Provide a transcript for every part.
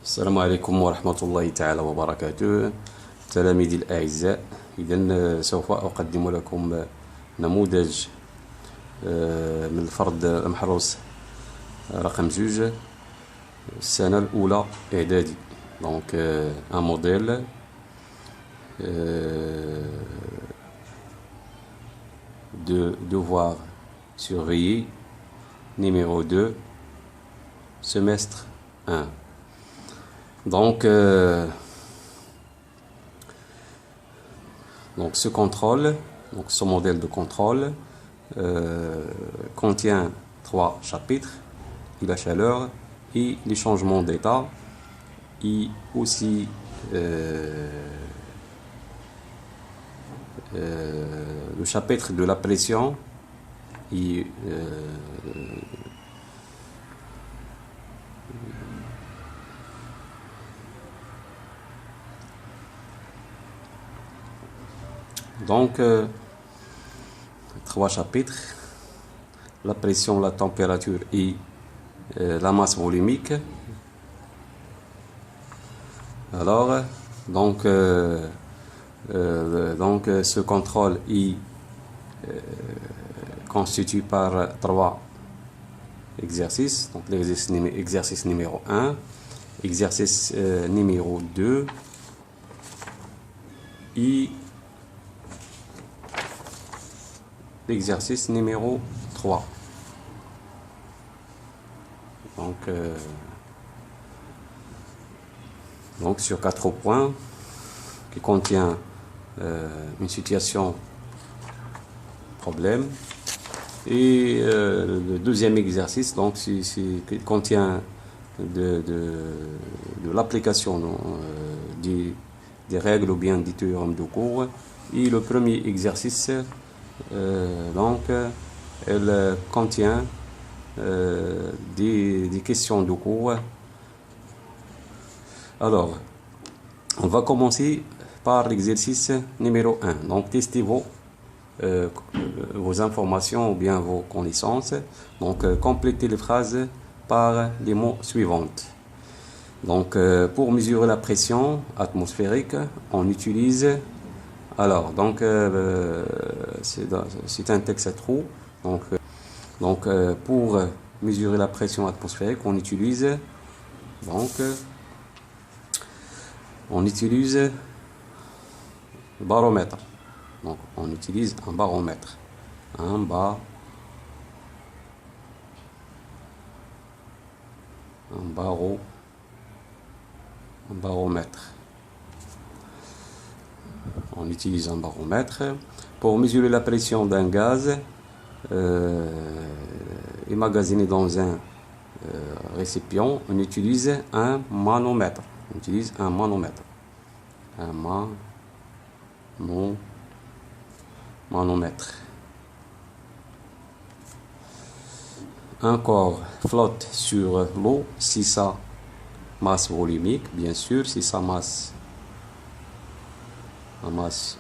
السلام عليكم ورحمة الله تعالى وبركاته. تلاميذي الأعزاء، إذن سوف أقدم لكم نموذج من الفرد المحروس رقم 2 السنة الأولى إعدادي. Donc un modèle de devoir surveiller numéro 2 semestre 1. Donc ce contrôle, ce modèle de contrôle contient 3 chapitres: la chaleur et les changements d'état, et aussi le chapitre de la pression et donc 3 chapitres: la pression, la température et la masse volumique. Alors, donc ce contrôle est constitué par 3 exercices. Donc l'exercice numéro 1, exercice numéro 2 et l'exercice numéro 3. Donc sur 4 points qui contient une situation problème, et le deuxième exercice donc qui contient de l'application des règles ou bien des théorèmes de cours, et le premier exercice elle contient des questions de cours. Alors, on va commencer par l'exercice numéro 1. Donc, testez vos informations ou bien vos connaissances. Donc, complétez les phrases par les mots suivants. Donc, pour mesurer la pression atmosphérique, on utilise... Alors, donc, c'est un texte à trous. Donc, pour mesurer la pression atmosphérique, on utilise le baromètre. Donc, on utilise un baromètre. Un baromètre. On utilise un baromètre. Pour mesurer la pression d'un gaz emmagasiné dans un récipient, on utilise un manomètre. Manomètre. Un corps flotte sur l'eau si sa masse volumique, bien sûr, si sa masse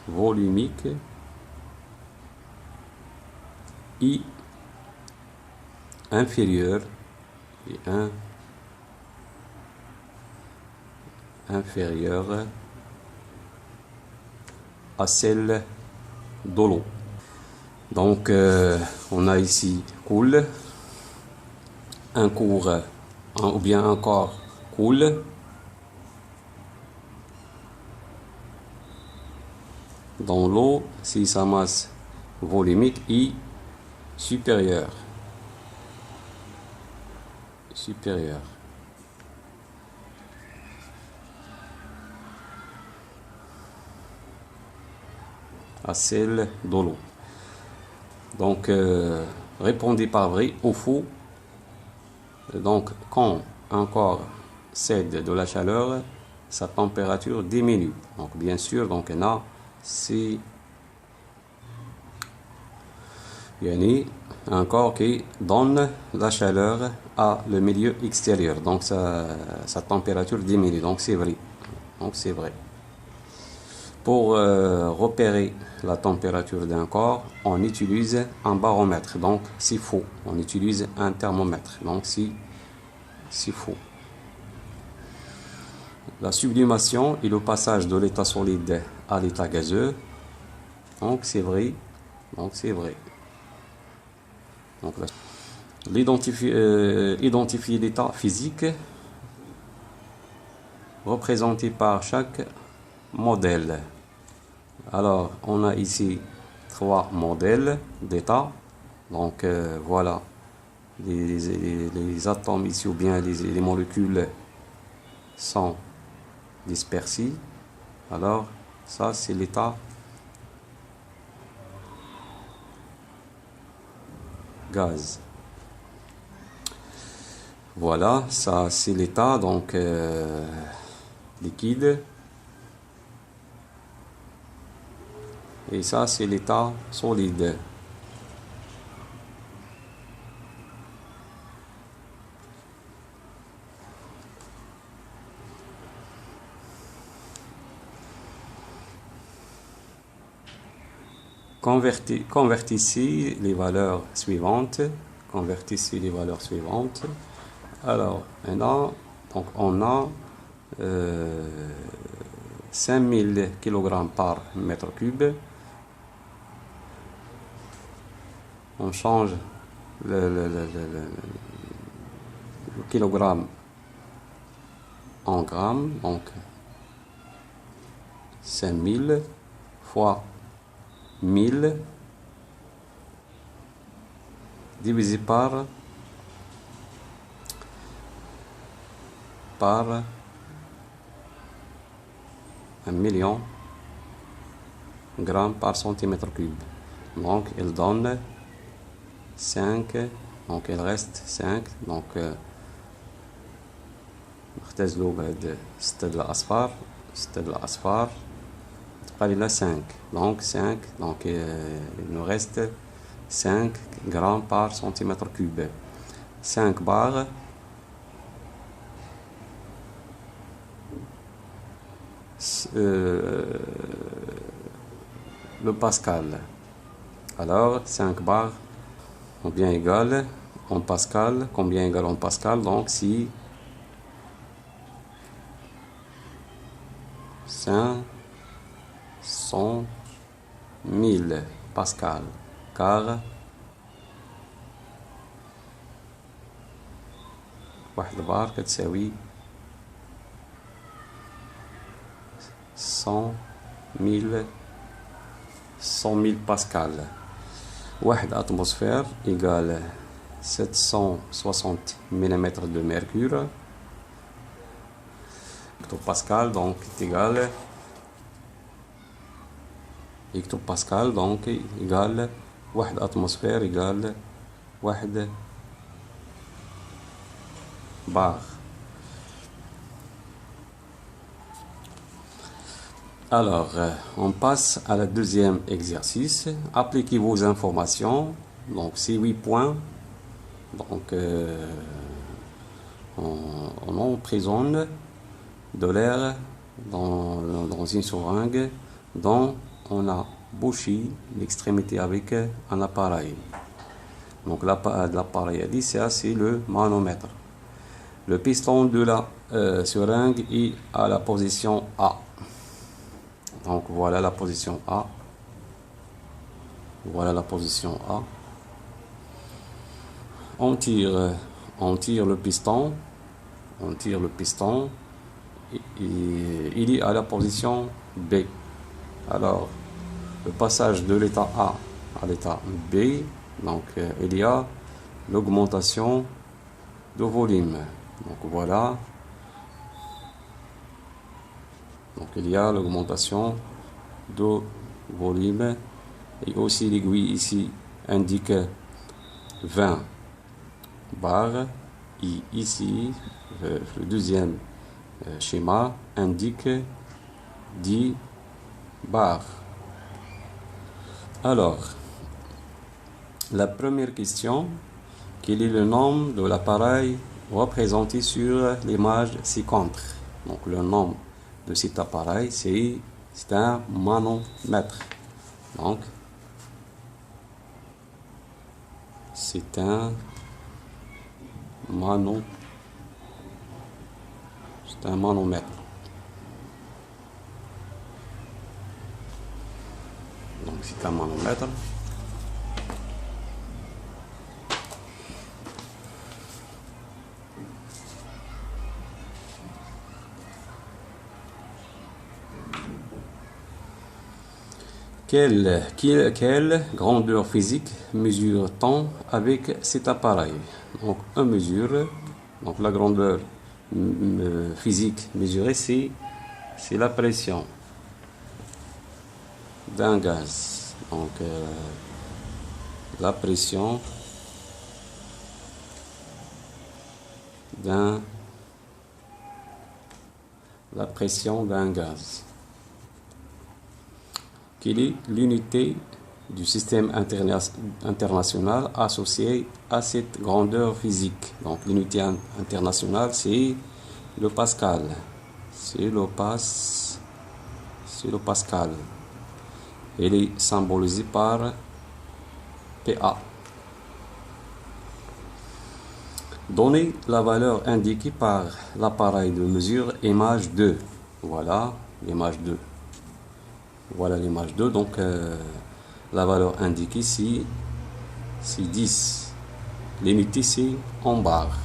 volumique est inférieure à celle de l'eau. Donc on a ici coule, un corps coule. Dans l'eau si sa masse volumique est supérieure à celle de l'eau. Donc répondez par vrai ou faux. Donc quand un corps cède de la chaleur, sa température diminue. Donc bien sûr, donc là c'est un corps qui donne la chaleur à le milieu extérieur, donc sa température diminue. Donc c'est vrai. Pour repérer la température d'un corps, on utilise un baromètre. Donc c'est faux. On utilise un thermomètre. Donc c'est faux. la sublimation et le passage de l'état solide à l'état gazeux. Donc c'est vrai. Donc c'est vrai. Donc identifier l'état physique représenté par chaque modèle. Alors on a ici 3 modèles d'état. Donc voilà les atomes ici ou bien les molécules sont dispersés. Alors ça c'est l'état gaz. Voilà, ça c'est l'état donc liquide. Et ça c'est l'état solide. Convertissez les valeurs suivantes. Convertissez les valeurs suivantes. Alors, on a 5000 kg par mètre cube. On change le kilogramme en grammes. Donc, 5000 fois 1000 divisé par 1 million grammes par centimètre cube. Donc il donne 5. Donc il reste 5. Donc نختزلو بعد 6 د الأصفار 6 د الأصفار تبقى لنا 5. Donc 5. Donc il nous reste 5 grammes par centimètre cube. 5 bar le pascal. Alors 5 bar combien égale en pascal, combien égale en pascal. Donc si 500 000 pascal, car 1 بار كتساوي 100 000 pascal. 1 atmosphère égale 760 mm de mercure. Hectopascal donc est égal hectopascal donc égale 1 atmosphère égale 1 bar. Alors, on passe à la deuxième exercice. Appliquez vos informations. Donc, c'est 8 points. Donc, on emprisonne de l'air dans une seringue dont on a bouché l'extrémité avec un appareil. Donc, l'appareil dit ça, c'est le manomètre. Le piston de la seringue est à la position A. Donc voilà la position A. Voilà la position A. On tire le piston. On tire le piston. Et il est à la position B. Alors, le passage de l'état A à l'état B, donc il y a l'augmentation de volume. Donc voilà. Donc il y a l'augmentation de volume et aussi l'aiguille ici indique 20 bars et ici le deuxième schéma indique 10 bars. Alors, la première question, quel est le nom de l'appareil représenté sur l'image ci-contre? Donc le nom de cet appareil, c'est un manomètre. Donc, c'est un manomètre. un manomètre. Quelle grandeur physique mesure-t-on avec cet appareil? Donc, on mesure, donc la grandeur physique mesurée, c'est la pression d'un gaz. Donc, la pression d'un gaz. Quelle est l'unité du système international associée à cette grandeur physique? Donc l'unité internationale, c'est le Pascal. C'est le Pascal. Elle est symbolisée par PA. Donnez la valeur indiquée par l'appareil de mesure image 2. Voilà l'image 2. Voilà l'image 2. Donc la valeur indiquée ici, c'est 10. L'unité c'est en bar.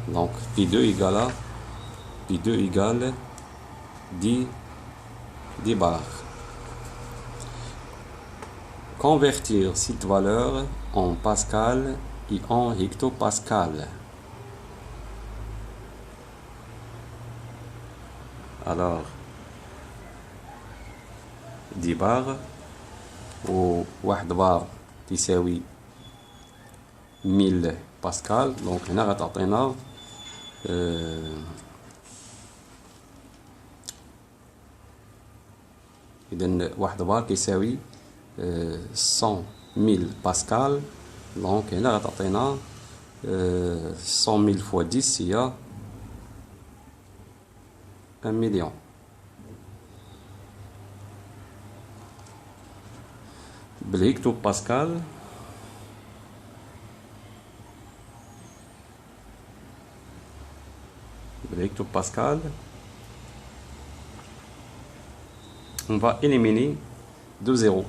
Donc P2 égale 10 bars. Convertir cette valeur en pascal et en hectopascal. Alors 10 bars و 1 بار تساوي 1000 باسكال. دونك هنا غتعطينا إذن 1 بار كيساوي 100,000 باسكال. دونك هنا غتعطينا 100,000 fois 10 هي 1 مليون. بالهكتوباسكال on va éliminer 2 zéros.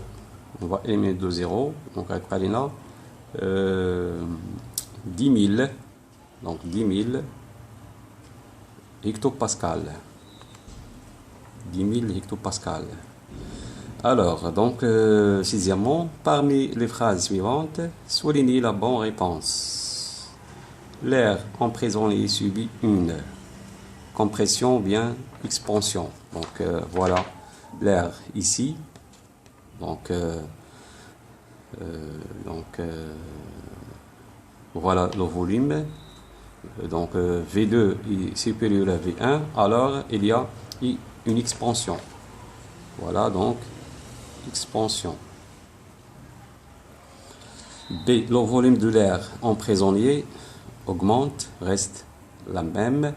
Donc غيبقى لنا 10,000. Donc 10,000 hectopascal. 10,000 hectopascal. Alors, donc, sixièmement, parmi les phrases suivantes, soulignez la bonne réponse. L'air emprisonné subit une compression ou bien expansion. Donc, voilà l'air ici. Donc, voilà le volume. Donc, V2 est supérieur à V1. Alors, il y a une expansion. Voilà, donc, expansion. B. Le volume de l'air emprisonné augmente, reste la même,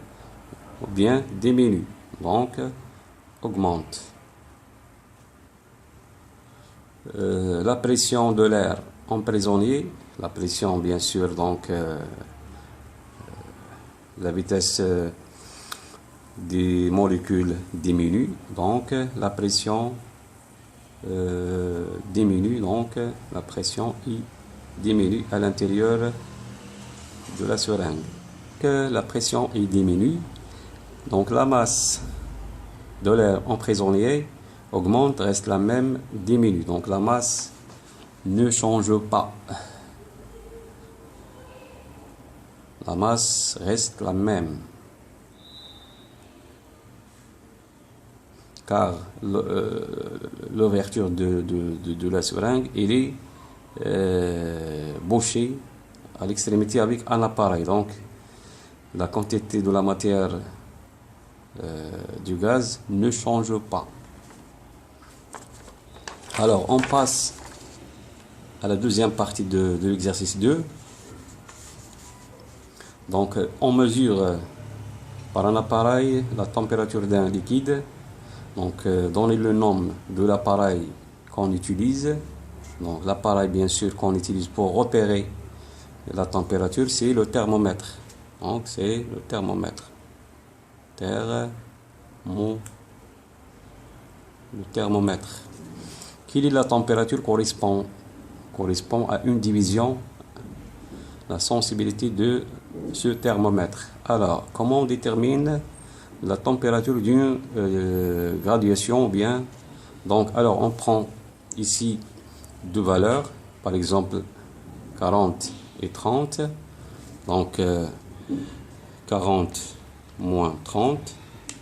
ou bien diminue. Donc, augmente. La pression de l'air emprisonné, la pression bien sûr, donc la vitesse des molécules diminue, donc la pression diminue, donc la pression diminue à l'intérieur de la seringue. Que la pression diminue, donc la masse de l'air emprisonné augmente, reste la même, diminue. Donc la masse ne change pas. La masse reste la même. Car l'ouverture de la seringue, elle est bouchée à l'extrémité avec un appareil. Donc, la quantité de la matière du gaz ne change pas. Alors, on passe à la deuxième partie de l'exercice 2. Donc, on mesure par un appareil la température d'un liquide. Donc, donnez le nom de l'appareil qu'on utilise. Donc, l'appareil, bien sûr, qu'on utilise pour repérer la température, c'est le thermomètre. Donc, c'est le thermomètre. Le thermomètre Quelle est la température correspond à une division la sensibilité de ce thermomètre. Alors, comment on détermine la température d'une graduation ou bien? Donc, alors, on prend ici deux valeurs, par exemple 40 et 30. Donc, 40 moins 30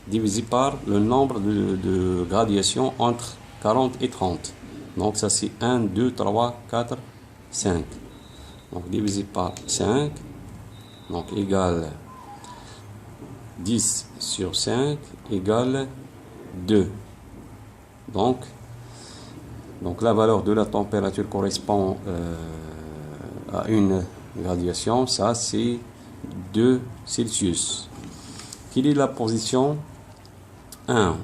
divisé par le nombre de gradations entre 40 et 30. Donc, ça c'est 1, 2, 3, 4, 5. Donc, divisé par 5, donc égale 10 sur 5 égale 2. Donc la valeur de la température correspond à une gradation, ça c'est 2 Celsius. Quelle est la position 1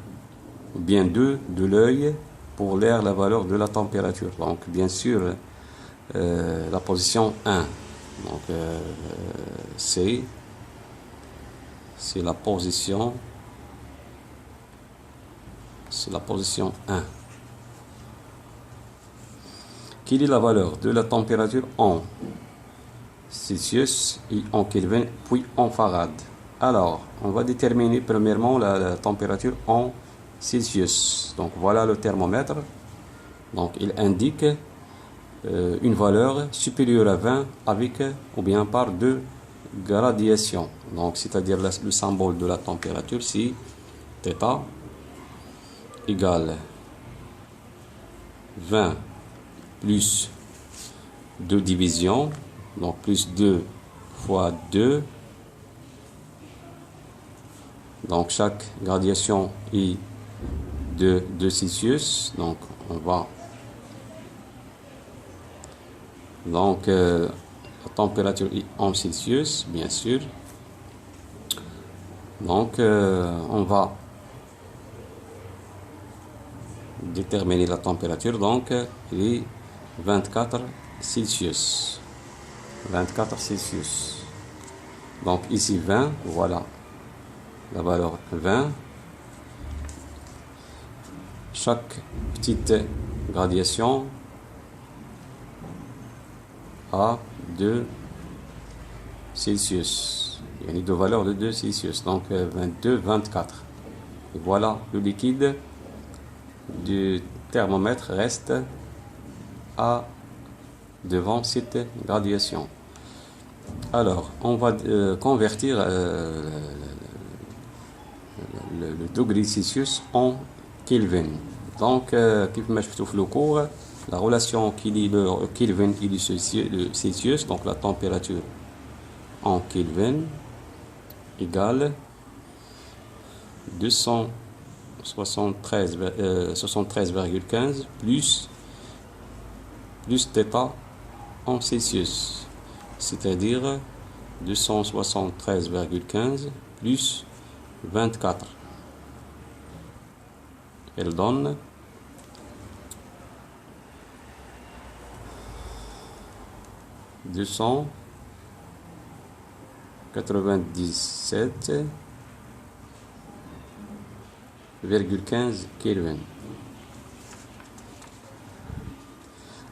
ou bien 2 de l'œil pour lire la valeur de la température? Donc bien sûr la position 1. Donc c'est la position 1. Quelle est la valeur de la température en Celsius et en Kelvin puis en farad? Alors, on va déterminer premièrement la température en Celsius. Donc voilà le thermomètre. Donc il indique une valeur supérieure à 20 avec ou bien par 2 gradations. Donc c'est-à-dire le symbole de la température, c'est θ égale 20 plus 2 divisions, donc plus 2 fois 2. Donc chaque gradation est de 2 Celsius. Donc on va la température est en Celsius, bien sûr. Donc on va déterminer la température. Donc il est 24 Celsius. 24 Celsius. Donc ici 20, voilà la valeur 20. Chaque petite gradation a 2 Celsius. Il y a deux valeurs de 2 Celsius. Donc 22, 24. Et voilà, le liquide du thermomètre reste devant cette gradation. Alors, on va convertir le degré Celsius en Kelvin. Donc, comme je vous le cours, la relation qui lie le Kelvin et le Celsius, donc la température en Kelvin, égale 273,15 plus θ en Celsius, c'est-à-dire 273,15 plus 24. Elle donne 297,15 Kelvin.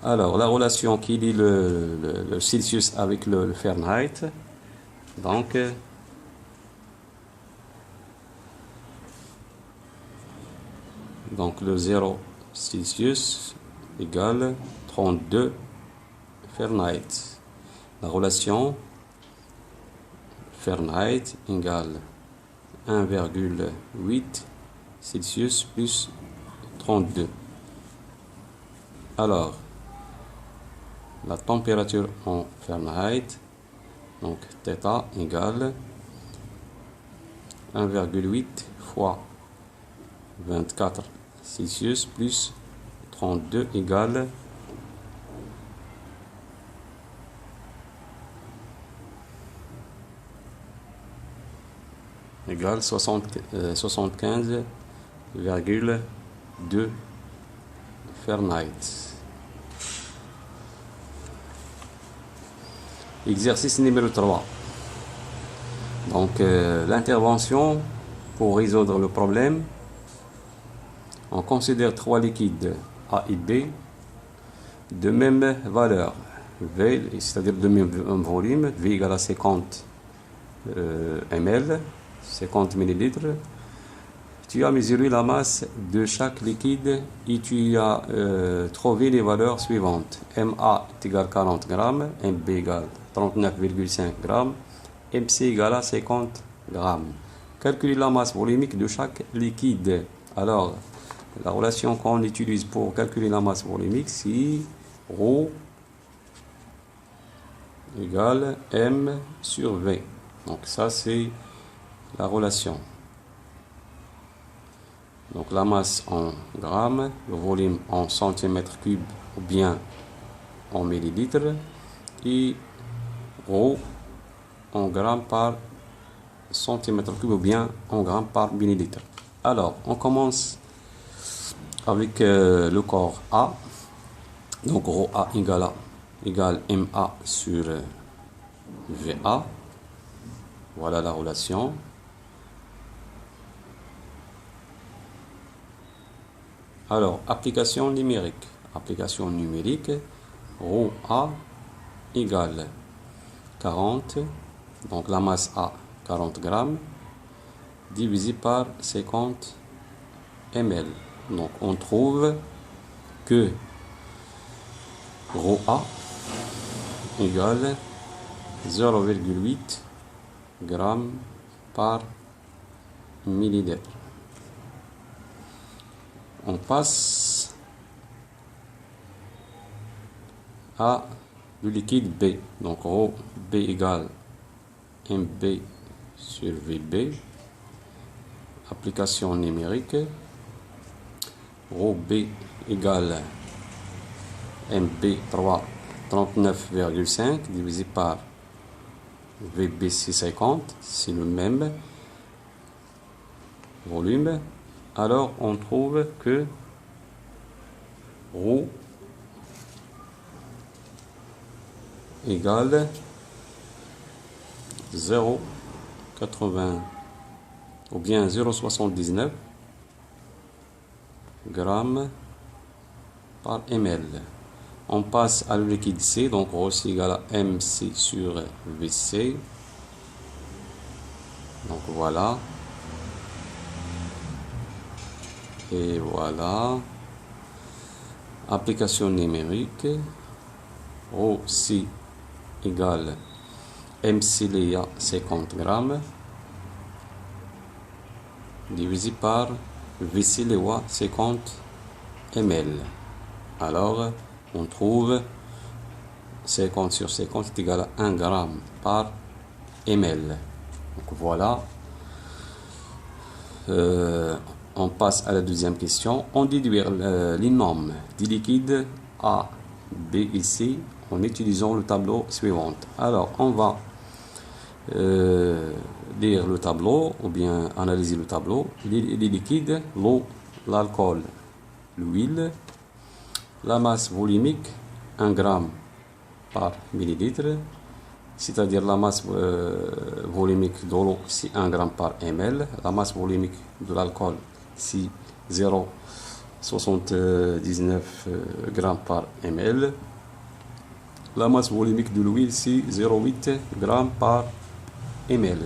Alors, la relation qui lie le Celsius avec le Fahrenheit, donc le 0 Celsius égale 32 Fahrenheit. La relation Fahrenheit égale 1,8 Celsius plus 32. Alors, la température en Fahrenheit, donc θ égale 1,8 fois 24 Celsius plus 32 égale 75,2 Fahrenheit. Exercice numéro 3. Donc l'intervention pour résoudre le problème. On considère 3 liquides A et B de même valeur. V, c'est-à-dire de même volume, V égale à 50 ml, 50 millilitres. Tu as mesuré la masse de chaque liquide et tu as trouvé les valeurs suivantes. MA est égal à 40 grammes, MB égale 39,5 grammes, MC égale à 50 grammes. Calculer la masse volumique de chaque liquide. Alors, la relation qu'on utilise pour calculer la masse volumique, c'est ρ égale M sur V. Donc ça, c'est la relation. Donc la masse en grammes, le volume en centimètres cubes ou bien en millilitres, et ρ en grammes par centimètre cube ou bien en grammes par millilitre. Alors, on commence avec le corps A. Donc ρA égale MA sur VA. Voilà la relation. Alors, application numérique. Application numérique, ρA égale 40, donc la masse A, 40 grammes, divisé par 50 ml. Donc, on trouve que ρA égale 0,8 grammes par millilitre. On passe à le liquide B. Donc, B égale MB sur VB. Application numérique. B égale MB 39,5 divisé par VB 650. C'est le même volume. Alors, on trouve que ρ égale 0,80 ou bien 0,79 grammes par ml. On passe à le liquide C, donc ρ c'est égal à MC sur VC. Donc voilà. Et voilà. Application numérique. ρ c'est égale MC Léa 50 grammes divisé par VC Léa 50 ml. Alors, on trouve 50 sur 50 est égal à 1 gramme par ml. Donc voilà. On passe à la deuxième question. On déduit les normes des liquides A, B et C en utilisant le tableau suivant. Alors, on va lire le tableau ou bien analyser le tableau. Les liquides, l'eau, l'alcool, l'huile, la masse volumique, 1 gramme par millilitre, c'est-à-dire la masse volumique de l'eau, c'est 1 gramme par ml, la masse volumique de l'alcool, c'est 0,79 grammes par ml, la masse volumique de l'huile, c'est 0,8 grammes par ml.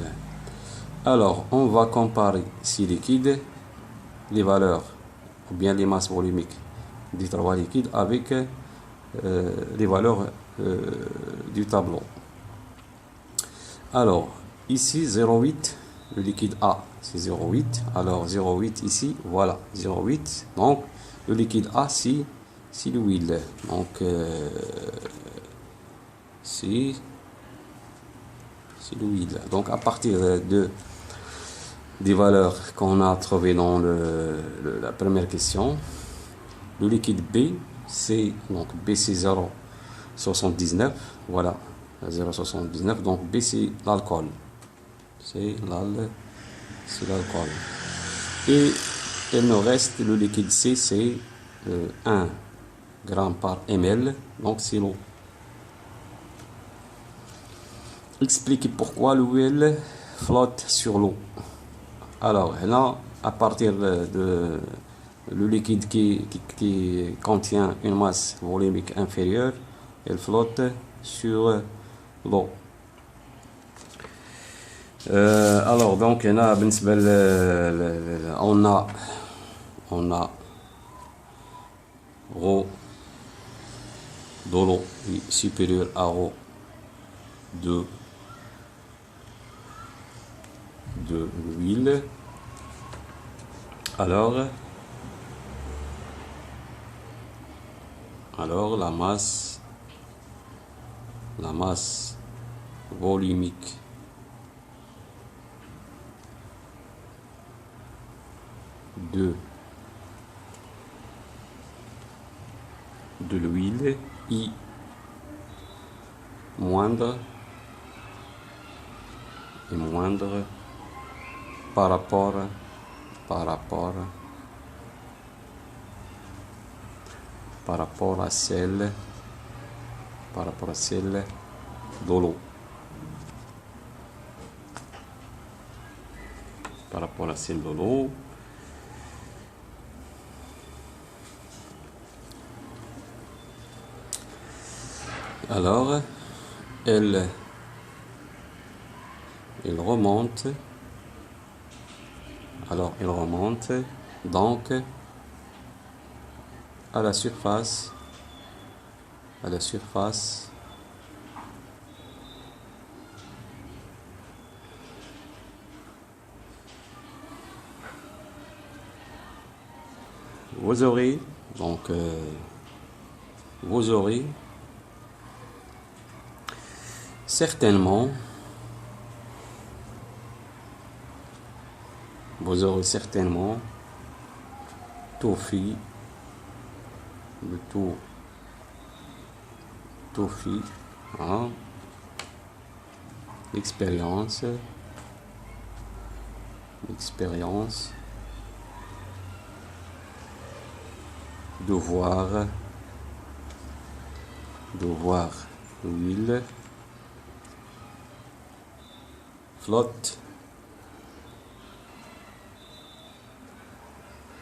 Alors, on va comparer ces liquides, les valeurs ou bien les masses volumiques des trois liquides avec les valeurs du tableau. Alors, ici 0,8, le liquide A c'est 0,8, alors 0,8 ici, voilà, 0,8, donc le liquide A c'est l'huile, donc c'est l'huile. Donc à partir des valeurs qu'on a trouvées dans la première question, le liquide B, c'est donc B c'est 0,79, voilà, 0,79, donc B c'est l'alcool, c'est l'alcool. Et il nous reste le liquide C, c'est 1 gramme par ml, donc c'est l'eau. Expliquez pourquoi l'huile flotte sur l'eau. Alors là, à partir le liquide qui contient une masse volumique inférieure, elle flotte sur l'eau. Alors donc هنا بالنسبة on a rho de l'eau supérieur à rho de l'huile. Alors la masse volumique de l'huile I moindre et moindre par rapport à celle de l'eau. Par rapport à celle de l'eau. Alors, elle remonte. Alors, elle remonte donc à la surface vous aurez certainement tout fait l'expérience de voir l'huile flotte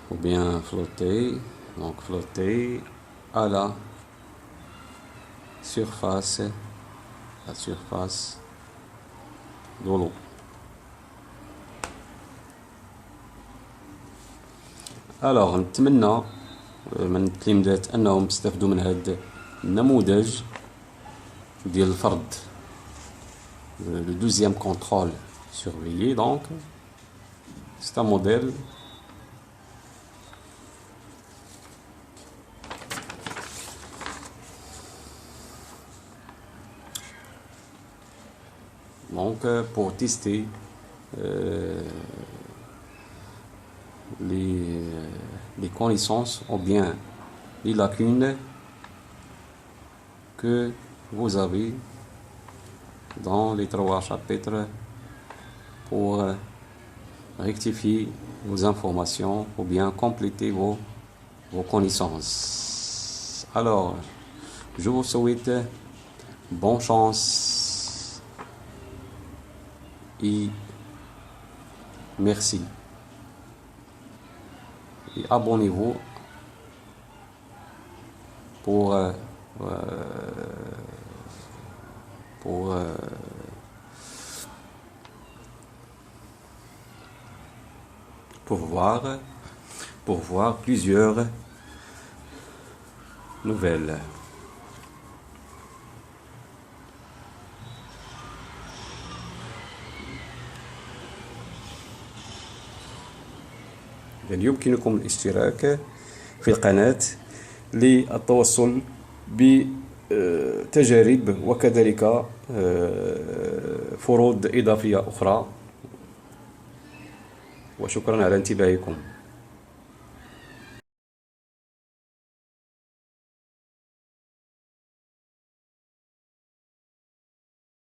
ou bien flotter à la surface de l'eau. Alors نتمنى من التلاميذات انهم استفدوا من هذا النموذج ديال الفرض le deuxième contrôle surveillé. Donc c'est un modèle pour tester les connaissances ou bien les lacunes que vous avez dans les 3 chapitres pour rectifier vos informations ou bien compléter vos connaissances. Alors, je vous souhaite bonne chance et merci. Et abonnez-vous pour voir plusieurs nouvelles. يمكنكم الاشتراك في القناة للتوصل بتجارب وكذلك فروض إضافية أخرى، وشكرا على انتباهكم.